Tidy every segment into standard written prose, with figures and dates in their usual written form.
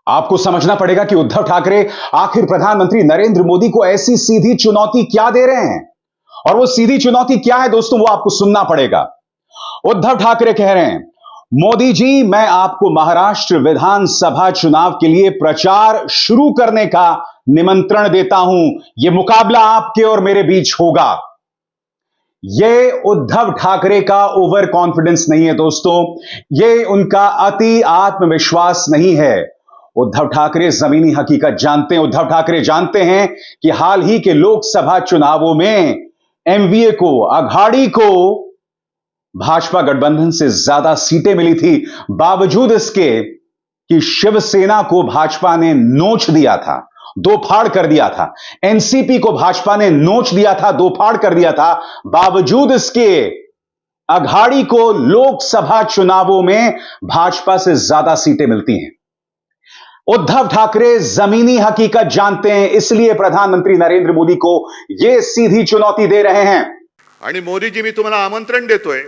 आपको समझना पड़ेगा कि उद्धव ठाकरे आखिर प्रधानमंत्री नरेंद्र मोदी को ऐसी सीधी चुनौती क्या दे रहे हैं। और वो सीधी चुनौती क्या है दोस्तों, वो आपको सुनना पड़ेगा। उद्धव ठाकरे कह रहे हैं, मोदी जी मैं आपको महाराष्ट्र विधानसभा चुनाव के लिए प्रचार शुरू करने का निमंत्रण देता हूं। यह मुकाबला आपके और मेरे बीच होगा। यह उद्धव ठाकरे का ओवर कॉन्फिडेंस नहीं है दोस्तों, यह उनका अति आत्मविश्वास नहीं है। उद्धव ठाकरे जमीनी हकीकत जानते हैं। उद्धव ठाकरे जानते हैं कि हाल ही के लोकसभा चुनावों में एमवीए को, अघाड़ी को भाजपा गठबंधन से ज्यादा सीटें मिली थी, बावजूद इसके कि शिवसेना को भाजपा ने नोच दिया था, दो फाड़ कर दिया था। एनसीपी को भाजपा ने नोच दिया था, दो फाड़ कर दिया था। बावजूद इसके अघाड़ी को लोकसभा चुनावों में भाजपा से ज्यादा सीटें मिलती हैं। उद्धव ठाकरे जमीनी हकीकत जानते हैं, इसलिए प्रधानमंत्री नरेंद्र मोदी को यह सीधी चुनौती दे रहे हैं। आणि मोदीजी मी तुम्हाला आमंत्रण देतोय,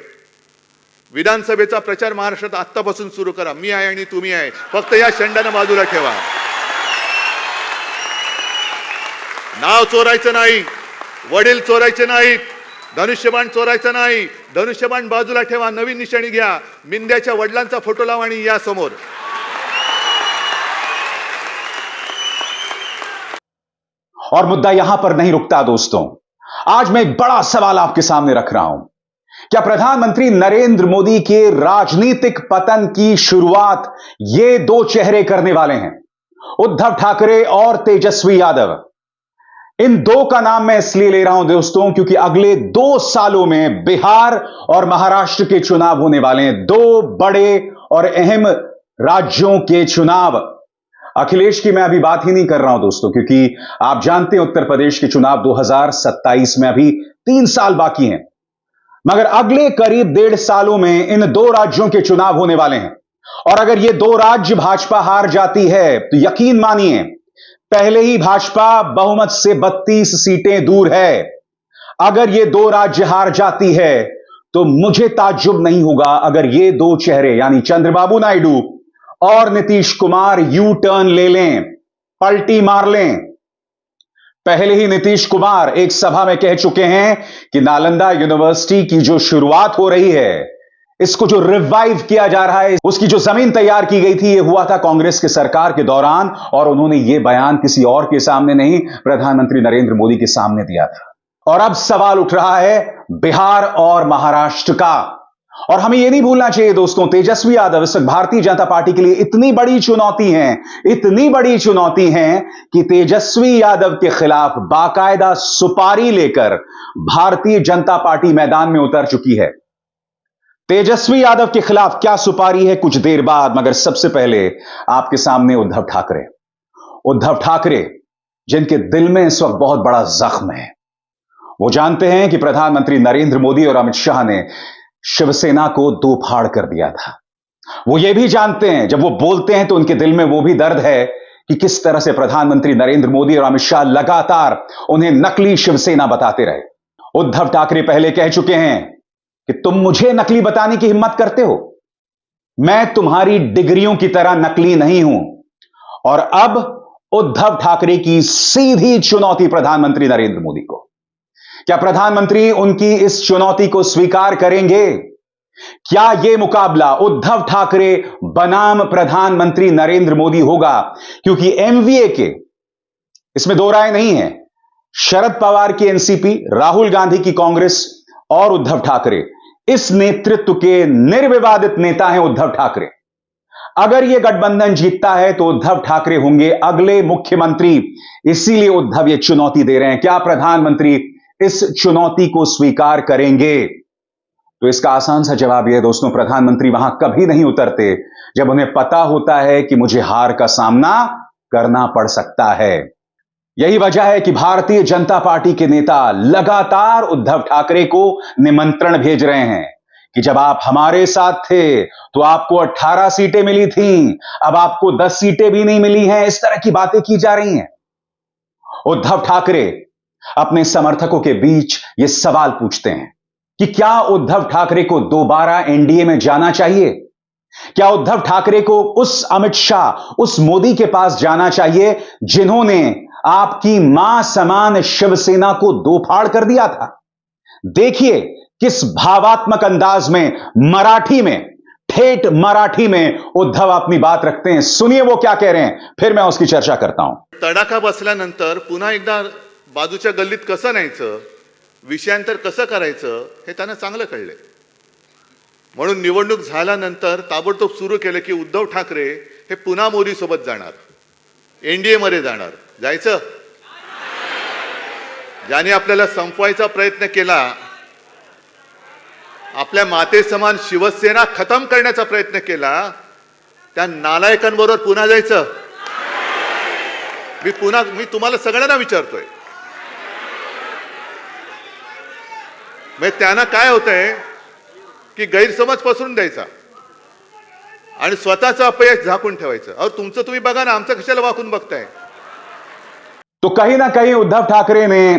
विधानसभेचा प्रचार महाराष्ट्रात आत्तापासून सुरू करा। मी आहे आणि तुम्ही आहे, फक्त या शेंडानं बाजूला ठेवा। नाव चोरायचं नाही, वडील चोरायचे नाहीत, धनुष्यबाण चोरायचं नाही। धनुष्यबाण बाजूला ठेवा, नवीन निशाणी घ्या, मिंद्याच्या वडिलांचा फोटो लावा आणि या समोर। और मुद्दा यहां पर नहीं रुकता दोस्तों। आज मैं एक बड़ा सवाल आपके सामने रख रहा हूं। क्या प्रधानमंत्री नरेंद्र मोदी के राजनीतिक पतन की शुरुआत ये दो चेहरे करने वाले हैं, उद्धव ठाकरे और तेजस्वी यादव। इन दो का नाम मैं इसलिए ले रहा हूं दोस्तों क्योंकि अगले 2 सालों में बिहार और महाराष्ट्र के चुनाव होने वाले हैं। दो बड़े और अहम राज्यों के चुनाव। अखिलेश की मैं अभी बात ही नहीं कर रहा हूं दोस्तों, क्योंकि आप जानते हैं उत्तर प्रदेश के चुनाव 2027 में अभी 3 साल बाकी हैं। मगर अगले करीब 1.5 सालों में इन 2 राज्यों के चुनाव होने वाले हैं। और अगर ये 2 राज्य भाजपा हार जाती है तो यकीन मानिए, पहले ही भाजपा बहुमत से 32 सीटें दूर है। अगर ये 2 राज्य हार जाती है तो मुझे ताज्जुब नहीं होगा अगर ये 2 चेहरे यानी चंद्रबाबू नायडू और नीतीश कुमार यू टर्न ले लें, पलटी मार लें। पहले ही नीतीश कुमार एक सभा में कह चुके हैं कि नालंदा यूनिवर्सिटी की जो शुरुआत हो रही है, इसको जो रिवाइव किया जा रहा है, उसकी जो जमीन तैयार की गई थी, यह हुआ था कांग्रेस के सरकार के दौरान। और उन्होंने यह बयान किसी और के सामने नहीं, प्रधानमंत्री नरेंद्र मोदी के सामने दिया था। और अब सवाल उठ रहा है बिहार और महाराष्ट्र का। और हमें यह नहीं भूलना चाहिए दोस्तों, तेजस्वी यादव इस वक्त भारतीय जनता पार्टी के लिए इतनी बड़ी चुनौती है, इतनी बड़ी चुनौती है कि तेजस्वी यादव के खिलाफ बाकायदा सुपारी लेकर भारतीय जनता पार्टी मैदान में उतर चुकी है। तेजस्वी यादव के खिलाफ क्या सुपारी है, कुछ देर बाद। मगर सबसे पहले आपके सामने उद्धव ठाकरे। उद्धव ठाकरे जिनके दिल में इस वक्त बहुत बड़ा जख्म है। वो जानते हैं कि प्रधानमंत्री नरेंद्र मोदी और अमित शाह ने शिवसेना को दो फाड़ कर दिया था। वो ये भी जानते हैं, जब वो बोलते हैं तो उनके दिल में वो भी दर्द है कि किस तरह से प्रधानमंत्री नरेंद्र मोदी और अमित शाह लगातार उन्हें नकली शिवसेना बताते रहे। उद्धव ठाकरे पहले कह चुके हैं कि तुम मुझे नकली बताने की हिम्मत करते हो, मैं तुम्हारी डिग्रियों की तरह नकली नहीं हूं। और अब उद्धव ठाकरे की सीधी चुनौती प्रधानमंत्री नरेंद्र मोदी को। क्या प्रधानमंत्री उनकी इस चुनौती को स्वीकार करेंगे? क्या यह मुकाबला उद्धव ठाकरे बनाम प्रधानमंत्री नरेंद्र मोदी होगा? क्योंकि एमवीए के इसमें दो राय नहीं है। शरद पवार की एनसीपी, राहुल गांधी की कांग्रेस और उद्धव ठाकरे, इस नेतृत्व के निर्विवादित नेता हैं उद्धव ठाकरे। अगर यह गठबंधन जीतता है तो उद्धव ठाकरे होंगे अगले मुख्यमंत्री। इसीलिए उद्धव यह चुनौती दे रहे हैं। क्या प्रधानमंत्री इस चुनौती को स्वीकार करेंगे? तो इसका आसान सा जवाब यह है दोस्तों, प्रधानमंत्री वहां कभी नहीं उतरते जब उन्हें पता होता है कि मुझे हार का सामना करना पड़ सकता है। यही वजह है कि भारतीय जनता पार्टी के नेता लगातार उद्धव ठाकरे को निमंत्रण भेज रहे हैं कि जब आप हमारे साथ थे तो आपको 18 सीटें मिली थीं, अब आपको 10 सीटें भी नहीं मिली हैं। इस तरह की बातें की जा रही हैं। उद्धव ठाकरे अपने समर्थकों के बीच यह सवाल पूछते हैं कि क्या उद्धव ठाकरे को दोबारा एनडीए में जाना चाहिए? क्या उद्धव ठाकरे को उस अमित शाह, उस मोदी के पास जाना चाहिए जिन्होंने आपकी मां समान शिवसेना को दो फाड़ कर दिया था? देखिए किस भावात्मक अंदाज में, मराठी में, ठेठ मराठी में उद्धव अपनी बात रखते हैं। सुनिए वो क्या कह रहे हैं, फिर मैं उसकी चर्चा करता हूं। तडाखा बसल्यानंतर पुन्हा एकदा बाजूच्या गल्लीत कसं न्यायचं, विषयांतर कसं करायचं हे त्यांना चांगलं कळलंय. म्हणून निवडणूक झाल्यानंतर ताबडतोब सुरू केलं की उद्धव ठाकरे हे पुन्हा मोदी सोबत जाणार, एनडीए मध्ये जाणार. जायचं? ज्याने आपल्याला संपवायचा प्रयत्न केला, आपल्या माते समान शिवसेना खतम करण्याचा प्रयत्न केला, त्या नालायकांबरोबर पुन्हा जायचं? मी तुम्हाला सगळ्यांना विचारतोय. त्यांना काय होतंय की गैरसमज पसरून द्यायचा आणि स्वतःचं अपयश झाकून ठेवायचं. अहो तुमचं तुम्ही बघा ना, आमचं कशाला वाकून बघताय? तो कहीं ना कहीं उद्धव ठाकरे ने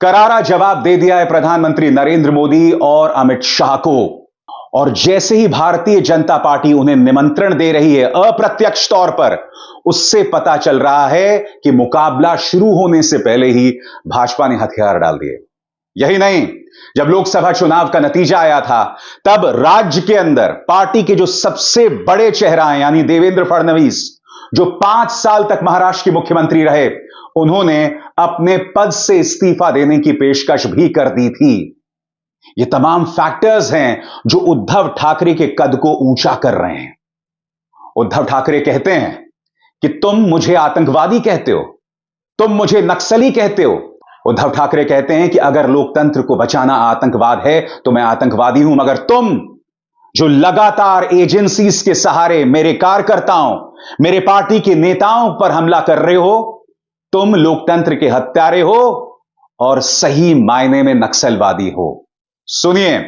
करारा जवाब दे दिया है प्रधानमंत्री नरेंद्र मोदी और अमित शाह को। और जैसे ही भारतीय जनता पार्टी उन्हें निमंत्रण दे रही है अप्रत्यक्ष तौर पर, उससे पता चल रहा है कि मुकाबला शुरू होने से पहले ही भाजपा ने हथियार डाल दिए। यही नहीं, जब लोकसभा चुनाव का नतीजा आया था तब राज्य के अंदर पार्टी के जो सबसे बड़े चेहरा हैं यानी देवेंद्र फडणवीस, जो 5 साल तक महाराष्ट्र के मुख्यमंत्री रहे, उन्होंने अपने पद से इस्तीफा देने की पेशकश भी कर दी थी। ये तमाम फैक्टर्स हैं जो उद्धव ठाकरे के कद को ऊंचा कर रहे हैं। उद्धव ठाकरे कहते हैं कि तुम मुझे आतंकवादी कहते हो, तुम मुझे नक्सली कहते हो। उद्धव ठाकरे कहते हैं कि अगर लोकतंत्र को बचाना आतंकवाद है तो मैं आतंकवादी हूं, मगर तुम जो लगातार एजेंसीज के सहारे मेरे कार्यकर्ताओं, मेरे पार्टी के नेताओं पर हमला कर रहे हो, तुम लोकतंत्र के हत्यारे हो और सही मायने में नक्सलवादी हो। सुनिए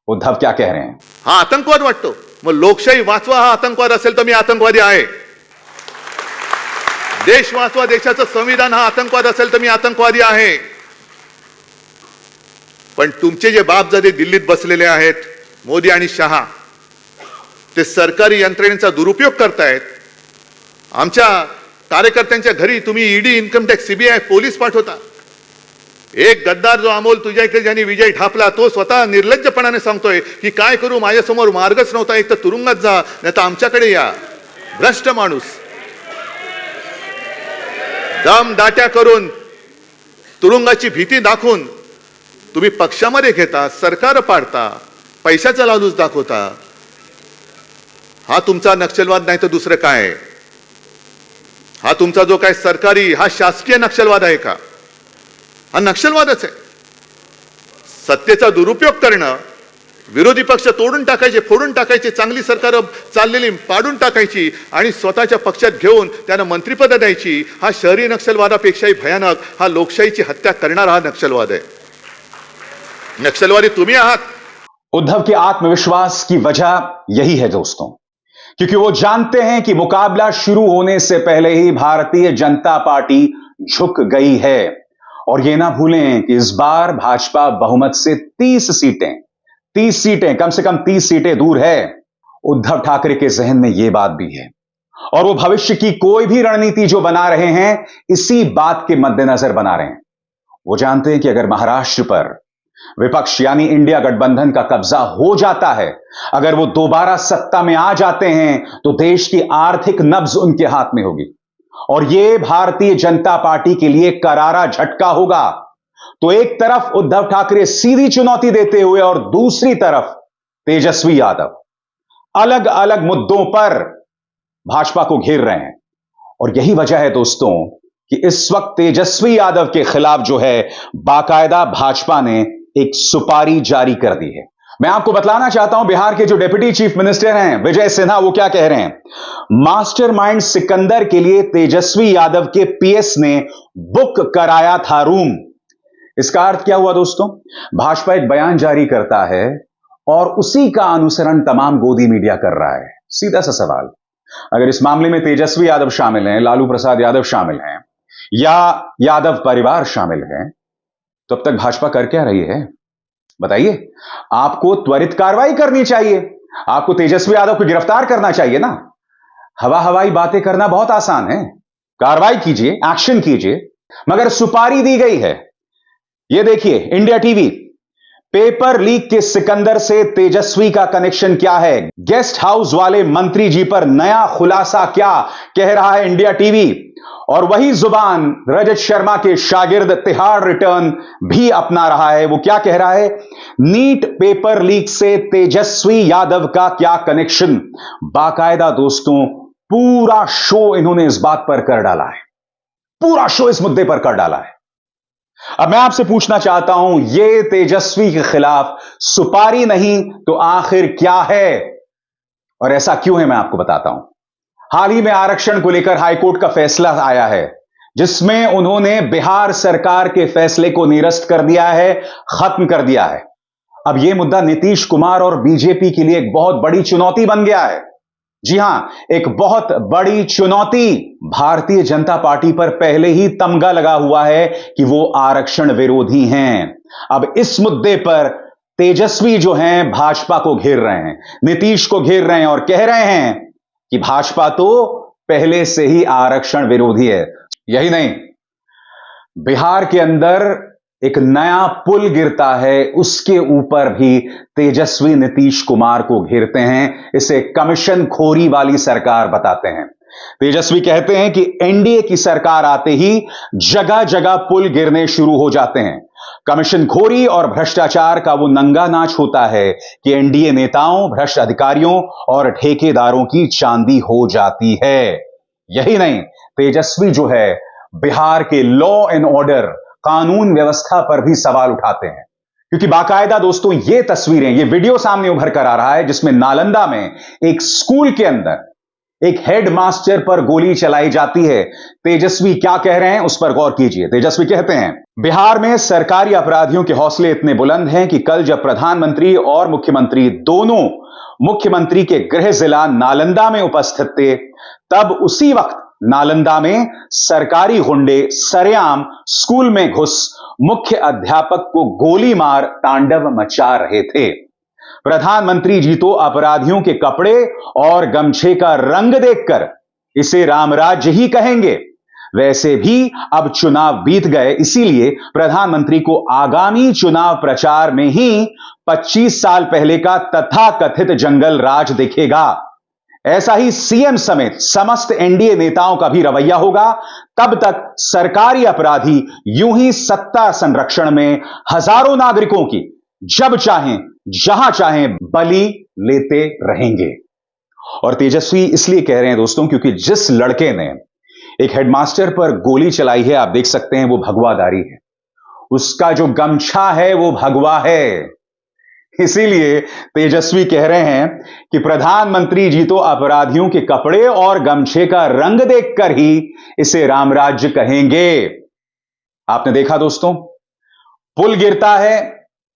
उद्धव क्या कह रहे हैं। हा आतंकवाद वाटतो, मग लोकशाही वाचवा हा आतंकवाद असेल तर मी आतंकवादी आहे. देश वाचवा, देशाचं संविधान हा आतंकवाद असेल तर मी आतंकवादी आहे. पण तुमचे जे बापजादे दिल्लीत बसलेले आहेत, मोदी आणि शहा, ते सरकारी यंत्रणेचा दुरुपयोग करतायत. आमच्या कार्यकर्त्यांच्या घरी तुम्ही ED, income tax, CBI, police पाठवता. एक गद्दार जो अमोल तुझ्या इकडे ज्यांनी विजय ठापला, तो स्वतः निर्लज्जपणाने सांगतोय की काय करू, माझ्यासमोर मार्गच नव्हता, एक तर तुरुंगात जा नाही तर आमच्याकडे या. भ्रष्ट माणूस दम दाट्या करून, तुरुंगाची भीती दाखवून तुम्ही पक्षामध्ये घेता, सरकार पाडता, पैशाचा लालूच दाखवता. हा तुमचा नक्षलवाद नाही तर दुसरं काय? हा तुमचा जो काय सरकारी, हा शासकीय नक्षलवाद आहे का? हा नक्षलवादच आहे. सत्तेचा दुरुपयोग करणं, विरोधी पक्ष तोडून टाकायचे, फोडून टाकायचे, चांगली सरकार चाललेली पाडून टाकायची आणि स्वतःच्या पक्षात घेऊन त्यांना मंत्रिपद द्यायची, हा शहरी नक्षलवादापेक्षाही भयानक, हा लोकशाहीची हत्या करणारा हा नक्षलवाद आहे. नक्सलवादी तुम्ही आहात. उद्धव के आत्मविश्वास की वजह यही है दोस्तों, क्योंकि वो जानते हैं कि मुकाबला शुरू होने से पहले ही भारतीय जनता पार्टी झुक गई है। और ये ना भूलें कि इस बार भाजपा बहुमत से 30 सीटें, कम से कम 30 सीटें दूर है। उद्धव ठाकरे के जहन में यह बात भी है और वो भविष्य की कोई भी रणनीति जो बना रहे हैं, इसी बात के मद्देनजर बना रहे हैं। वो जानते हैं कि अगर महाराष्ट्र पर विपक्ष यानी इंडिया गठबंधन का कब्जा हो जाता है, अगर वो दोबारा सत्ता में आ जाते हैं, तो देश की आर्थिक नब्ज उनके हाथ में होगी और यह भारतीय जनता पार्टी के लिए करारा झटका होगा। तो एक तरफ उद्धव ठाकरे सीधी चुनौती देते हुए और दूसरी तरफ तेजस्वी यादव अलग अलग मुद्दों पर भाजपा को घेर रहे हैं। और यही वजह है दोस्तों कि इस वक्त तेजस्वी यादव के खिलाफ जो है, बाकायदा भाजपा ने एक सुपारी जारी कर दी है। मैं आपको बतलाना चाहता हूं बिहार के जो डिप्टी चीफ मिनिस्टर हैं विजय सिन्हा, वो क्या कह रहे हैं। मास्टरमाइंड सिकंदर के लिए तेजस्वी यादव के पीएस ने बुक कराया था रूम। इसका अर्थ क्या हुआ दोस्तों? भाजपा एक बयान जारी करता है और उसी का अनुसरण तमाम गोदी मीडिया कर रहा है। सीधा सा सवाल, अगर इस मामले में तेजस्वी यादव शामिल हैं, लालू प्रसाद यादव शामिल हैं या यादव परिवार शामिल है, तब तक भाजपा कर क्या रही है? बताइए। आपको त्वरित कार्रवाई करनी चाहिए। आपको तेजस्वी यादव को गिरफ्तार करना चाहिए ना। हवा हवाई बातें करना बहुत आसान है। कार्रवाई कीजिए, एक्शन कीजिए, मगर सुपारी दी गई है। यह देखिए इंडिया टीवी, पेपर लीक के सिकंदर से तेजस्वी का कनेक्शन क्या है, गेस्ट हाउस वाले मंत्री जी पर नया खुलासा क्या कह रहा है इंडिया टीवी। और वही जुबान रजत शर्मा के शागिर्द तिहाड़ रिटर्न भी अपना रहा है। वो क्या कह रहा है, नीट पेपर लीक से तेजस्वी यादव का क्या कनेक्शन। बाकायदा दोस्तों पूरा शो इन्होंने इस बात पर कर डाला है, पूरा शो इस मुद्दे पर कर डाला है। अब मैं आपसे पूछना चाहता हूं, यह तेजस्वी के खिलाफ सुपारी नहीं तो आखिर क्या है, और ऐसा क्यों है मैं आपको बताता हूं। हाल ही में आरक्षण को लेकर हाईकोर्ट का फैसला आया है, जिसमें उन्होंने बिहार सरकार के फैसले को निरस्त कर दिया है, खत्म कर दिया है। अब यह मुद्दा नीतीश कुमार और बीजेपी के लिए एक बहुत बड़ी चुनौती बन गया है। जी हां, एक बहुत बड़ी चुनौती। भारतीय जनता पार्टी पर पहले ही तमगा लगा हुआ है कि वो आरक्षण विरोधी हैं। अब इस मुद्दे पर तेजस्वी जो हैं भाजपा को घेर रहे हैं, नीतीश को घेर रहे हैं और कह रहे हैं कि भाजपा तो पहले से ही आरक्षण विरोधी है। यही नहीं, बिहार के अंदर एक नया पुल गिरता है, उसके ऊपर भी तेजस्वी नीतीश कुमार को घेरते हैं। इसे कमीशन खोरी वाली सरकार बताते हैं। तेजस्वी कहते हैं कि एनडीए की सरकार आते ही जगह जगह पुल गिरने शुरू हो जाते हैं। कमीशन खोरी और भ्रष्टाचार का वो नंगा नाच होता है कि एनडीए नेताओं, भ्रष्ट अधिकारियों और ठेकेदारों की चांदी हो जाती है। यही नहीं, तेजस्वी जो है बिहार के लॉ एंड ऑर्डर, कानून व्यवस्था पर भी सवाल उठाते हैं। क्योंकि बाकायदा दोस्तों ये तस्वीरें, ये वीडियो सामने उभर कर आ रहा है जिसमें नालंदा में एक स्कूल के अंदर एक हेडमास्टर पर गोली चलाई जाती है। तेजस्वी क्या कह रहे हैं उस पर गौर कीजिए। तेजस्वी कहते हैं, बिहार में सरकारी अपराधियों के हौसले इतने बुलंद हैं कि कल जब प्रधानमंत्री और मुख्यमंत्री दोनों मुख्यमंत्री के गृह जिला नालंदा में उपस्थित थे, तब उसी वक्त नालंदा में सरकारी गुंडे सरेआम स्कूल में घुस मुख्य अध्यापक को गोली मार तांडव मचा रहे थे। प्रधानमंत्री जी तो अपराधियों के कपड़े और गमछे का रंग देखकर इसे रामराज्य ही कहेंगे। वैसे भी अब चुनाव बीत गए, इसीलिए प्रधानमंत्री को आगामी चुनाव प्रचार में ही 25 साल पहले का तथाकथित जंगल राज दिखेगा। ऐसा ही सीएम समेत समस्त एनडीए नेताओं का भी रवैया होगा। तब तक सरकारी अपराधी यूं ही सत्ता संरक्षण में हजारों नागरिकों की जब चाहें जहां चाहें बलि लेते रहेंगे। और तेजस्वी इसलिए कह रहे हैं दोस्तों क्योंकि जिस लड़के ने एक हेडमास्टर पर गोली चलाई है, आप देख सकते हैं वो भगवाधारी है, उसका जो गमछा है वो भगवा है। इसीलिए तेजस्वी कह रहे हैं कि प्रधानमंत्री जी तो अपराधियों के कपड़े और गमछे का रंग देखकर ही इसे रामराज्य कहेंगे। आपने देखा दोस्तों, पुल गिरता है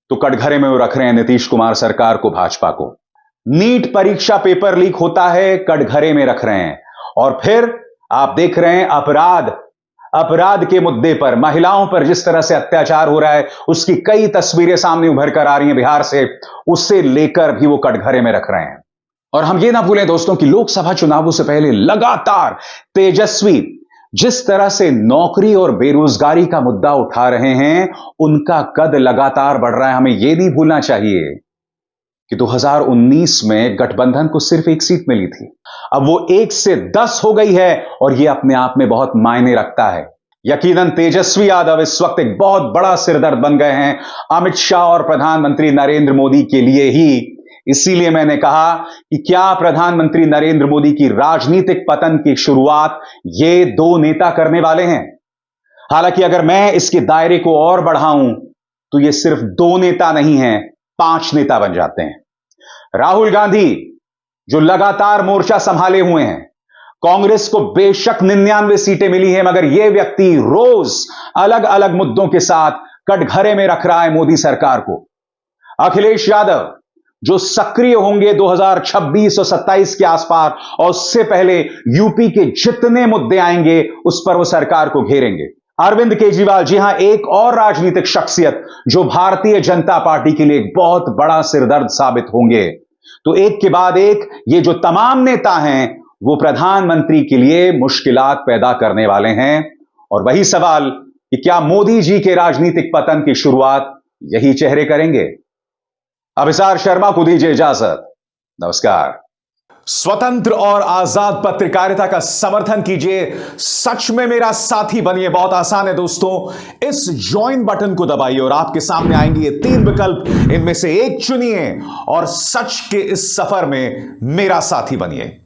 तो कटघरे में वो रख रहे हैं नीतीश कुमार सरकार को, भाजपा को। नीट परीक्षा पेपर लीक होता है, कटघरे में रख रहे हैं। और फिर आप देख रहे हैं अपराध के मुद्दे पर, महिलाओं पर जिस तरह से अत्याचार हो रहा है, उसकी कई तस्वीरें सामने उभर कर आ रही हैं बिहार से, उससे लेकर भी वो कटघरे में रख रहे हैं। और हम ये ना भूलें दोस्तों कि लोकसभा चुनावों से पहले लगातार तेजस्वी जिस तरह से नौकरी और बेरोजगारी का मुद्दा उठा रहे हैं, उनका कद लगातार बढ़ रहा है। हमें यह नहीं भूलना चाहिए कि 2019 में गठबंधन को सिर्फ एक सीट मिली थी, अब वो 1 से 10 हो गई है, और ये अपने आप में बहुत मायने रखता है। यकीनन तेजस्वी यादव इस वक्त एक बहुत बड़ा सिरदर्द बन गए हैं अमित शाह और प्रधानमंत्री नरेंद्र मोदी के लिए ही। इसीलिए मैंने कहा कि क्या प्रधानमंत्री नरेंद्र मोदी की राजनीतिक पतन की शुरुआत ये दो नेता करने वाले हैं। हालांकि अगर मैं इसके दायरे को और बढ़ाऊं तो ये सिर्फ 2 नेता नहीं हैं, 5 नेता बन जाते हैं। राहुल गांधी जो लगातार मोर्चा संभाले हुए हैं, कांग्रेस को बेशक 99 सीटें मिली हैं, मगर यह व्यक्ति रोज अलग अलग मुद्दों के साथ कटघरे में रख रहा है मोदी सरकार को। अखिलेश यादव जो सक्रिय होंगे 2026 और 27 के आसपास, और उससे पहले यूपी के जितने मुद्दे आएंगे उस पर वो सरकार को घेरेंगे। अरविंद केजरीवाल, जी हां, एक और राजनीतिक शख्सियत जो भारतीय जनता पार्टी के लिए एक बहुत बड़ा सिरदर्द साबित होंगे। तो एक के बाद एक ये जो तमाम नेता हैं वो प्रधानमंत्री के लिए मुश्किलात पैदा करने वाले हैं। और वही सवाल कि क्या मोदी जी के राजनीतिक पतन की शुरुआत यही चेहरे करेंगे? अभिसार शर्मा को दीजिए इजाजत। नमस्कार। स्वतंत्र और आजाद पत्रकारिता का समर्थन कीजिए, सच में मेरा साथी बनिए। बहुत आसान है दोस्तों, इस ज्वाइन बटन को दबाइए और आपके सामने आएंगे ये 3 विकल्प, इनमें से एक चुनिए और सच के इस सफर में मेरा साथी बनिए।